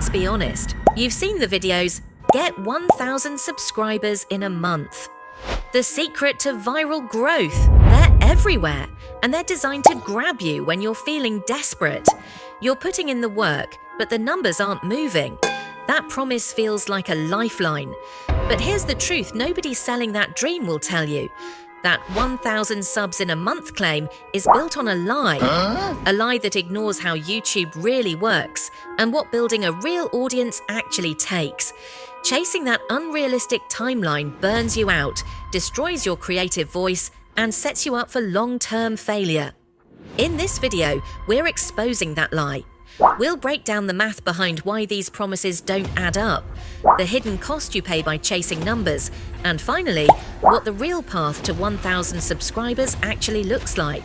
Let's be honest, you've seen the videos, get 1,000 subscribers in a month. The secret to viral growth, they're everywhere, and they're designed to grab you when you're feeling desperate. You're putting in the work, but the numbers aren't moving. That promise feels like a lifeline. But here's the truth nobody selling that dream will tell you. That 1,000 subs in a month claim is built on a lie. A lie that ignores how YouTube really works and what building a real audience actually takes. Chasing that unrealistic timeline burns you out, destroys your creative voice, and sets you up for long-term failure. In this video, we're exposing that lie. We'll break down the math behind why these promises don't add up, the hidden cost you pay by chasing numbers, and finally, what the real path to 1,000 subscribers actually looks like.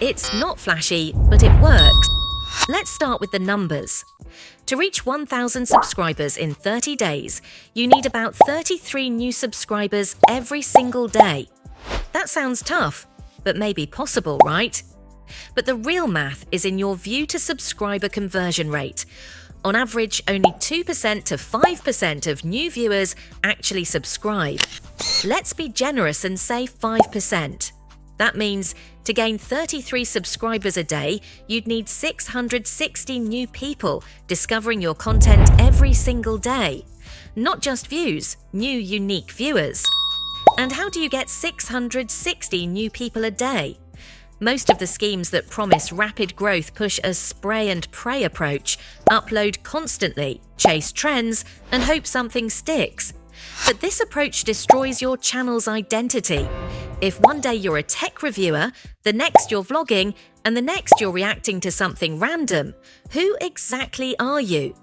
It's not flashy, but it works. Let's start with the numbers. To reach 1,000 subscribers in 30 days, you need about 33 new subscribers every single day. That sounds tough, but maybe possible, right? But the real math is in your view to subscriber conversion rate. On average, only 2% to 5% of new viewers actually subscribe. Let's be generous and say 5%. That means to gain 33 subscribers a day, you'd need 660 new people discovering your content every single day. Not just views, new unique viewers. And how do you get 660 new people a day? Most of the schemes that promise rapid growth push a spray and pray approach, upload constantly, chase trends, and hope something sticks. But this approach destroys your channel's identity. If one day you're a tech reviewer, the next you're vlogging, and the next you're reacting to something random, who exactly are you?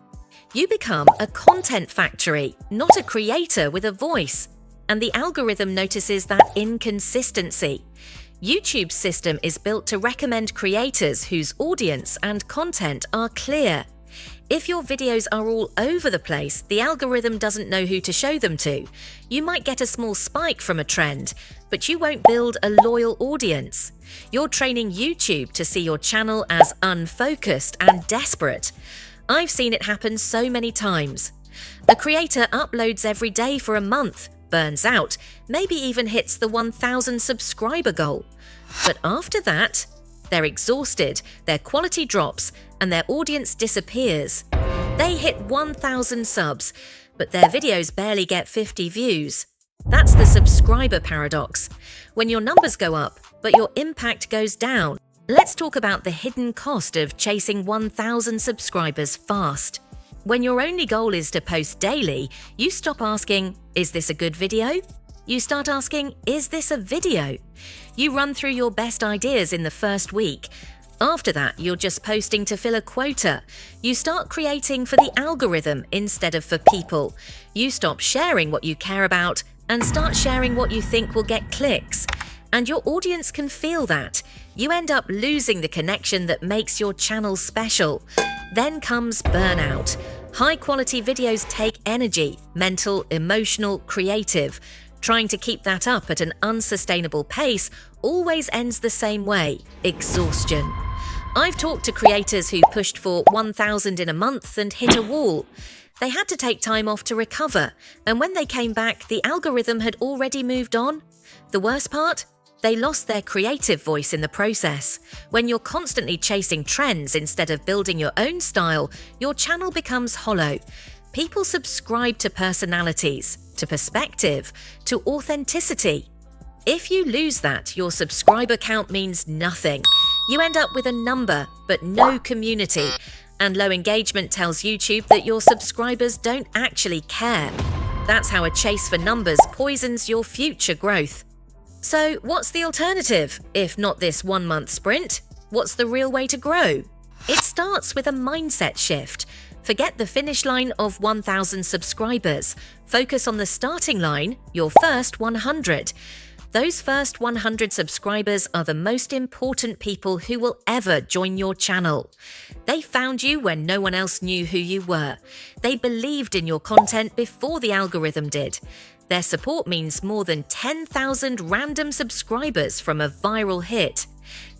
You become a content factory, not a creator with a voice. And the algorithm notices that inconsistency. YouTube's system is built to recommend creators whose audience and content are clear. If your videos are all over the place, the algorithm doesn't know who to show them to. You might get a small spike from a trend, but you won't build a loyal audience. You're training YouTube to see your channel as unfocused and desperate. I've seen it happen so many times. A creator uploads every day for a month, burns out, maybe even hits the 1,000 subscriber goal. But after that, they're exhausted, their quality drops, and their audience disappears. They hit 1,000 subs, but their videos barely get 50 views. That's the subscriber paradox. When your numbers go up, but your impact goes down. Let's talk about the hidden cost of chasing 1,000 subscribers fast. When your only goal is to post daily, you stop asking, is this a good video? You start asking, is this a video? You run through your best ideas in the first week. After that, you're just posting to fill a quota. You start creating for the algorithm instead of for people. You stop sharing what you care about and start sharing what you think will get clicks. And your audience can feel that. You end up losing the connection that makes your channel special. Then comes burnout. High-quality videos take energy, mental, emotional, creative. Trying to keep that up at an unsustainable pace always ends the same way: exhaustion. I've talked to creators who pushed for 1,000 in a month and hit a wall. They had to take time off to recover, and when they came back, the algorithm had already moved on. The worst part? They lost their creative voice in the process. When you're constantly chasing trends instead of building your own style, your channel becomes hollow. People subscribe to personalities, to perspective, to authenticity. If you lose that, your subscriber count means nothing. You end up with a number, but no community. And low engagement tells YouTube that your subscribers don't actually care. That's how a chase for numbers poisons your future growth. So what's the alternative, if not this one-month sprint? What's the real way to grow? It starts with a mindset shift. Forget the finish line of 1,000 subscribers. Focus on the starting line, your first 100. Those first 100 subscribers are the most important people who will ever join your channel. They found you when no one else knew who you were. They believed in your content before the algorithm did. Their support means more than 10,000 random subscribers from a viral hit.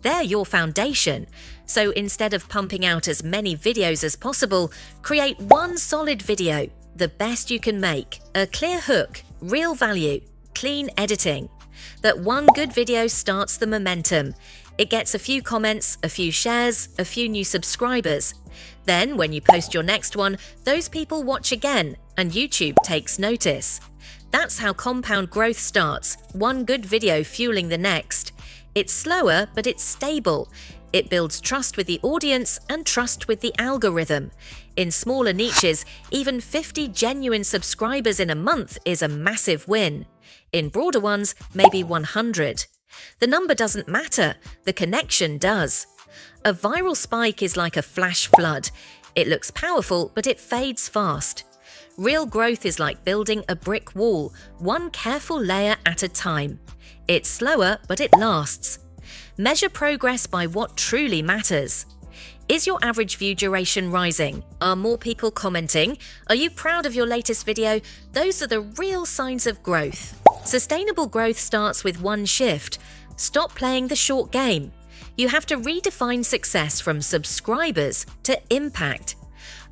They're your foundation. So instead of pumping out as many videos as possible, create one solid video, the best you can make, a clear hook, real value, clean editing. That one good video starts the momentum. It gets a few comments, a few shares, a few new subscribers. Then, when you post your next one, those people watch again, and YouTube takes notice. That's how compound growth starts, one good video fueling the next. It's slower, but it's stable. It builds trust with the audience and trust with the algorithm. In smaller niches, even 50 genuine subscribers in a month is a massive win. In broader ones, maybe 100. The number doesn't matter, the connection does. A viral spike is like a flash flood. It looks powerful, but it fades fast. Real growth is like building a brick wall, one careful layer at a time. It's slower, but it lasts. Measure progress by what truly matters. Is your average view duration rising? Are more people commenting? Are you proud of your latest video? Those are the real signs of growth. Sustainable growth starts with one shift. Stop playing the short game. You have to redefine success from subscribers to impact.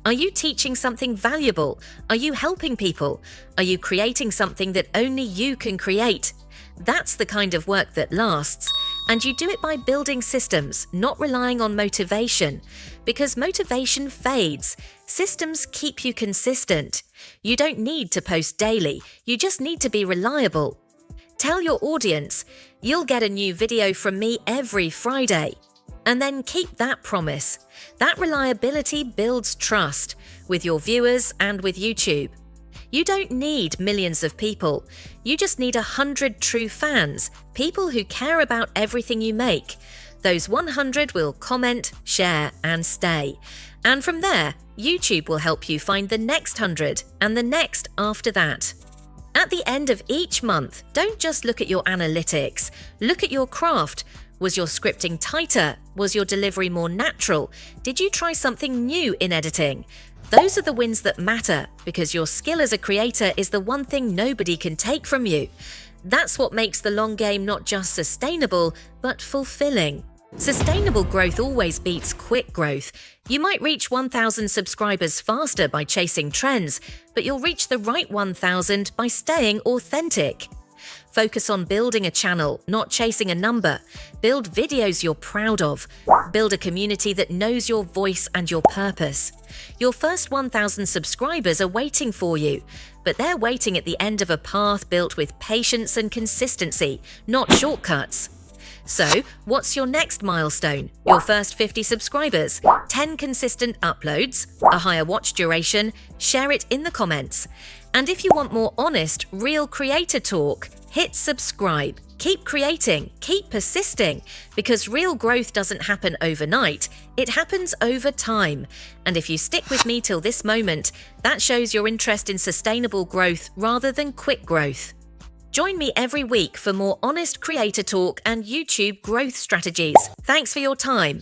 Are you teaching something valuable? Are you helping people? Are you creating something that only you can create? That's the kind of work that lasts. And you do it by building systems, not relying on motivation. Because motivation fades. Systems keep you consistent. You don't need to post daily. You just need to be reliable. Tell your audience, you'll get a new video from me every Friday. And then keep that promise. That reliability builds trust with your viewers and with YouTube. You don't need millions of people. You just need 100 true fans, people who care about everything you make. Those 100 will comment, share, and stay. And from there, YouTube will help you find the next 100 and the next after that. At the end of each month, don't just look at your analytics. Look at your craft. Was your scripting tighter? Was your delivery more natural? Did you try something new in editing? Those are the wins that matter, because your skill as a creator is the one thing nobody can take from you. That's what makes the long game not just sustainable, but fulfilling. Sustainable growth always beats quick growth. You might reach 1,000 subscribers faster by chasing trends, but you'll reach the right 1,000 by staying authentic. Focus on building a channel, not chasing a number. Build videos you're proud of. Build a community that knows your voice and your purpose. Your first 1,000 subscribers are waiting for you, but they're waiting at the end of a path built with patience and consistency, not shortcuts. So, what's your next milestone? Your first 50 subscribers, 10 consistent uploads, a higher watch duration? Share it in the comments. And if you want more honest, real creator talk, hit subscribe. Keep creating, keep persisting, because real growth doesn't happen overnight, it happens over time. And if you stick with me till this moment, that shows your interest in sustainable growth rather than quick growth. Join me every week for more honest creator talk and YouTube growth strategies. Thanks for your time.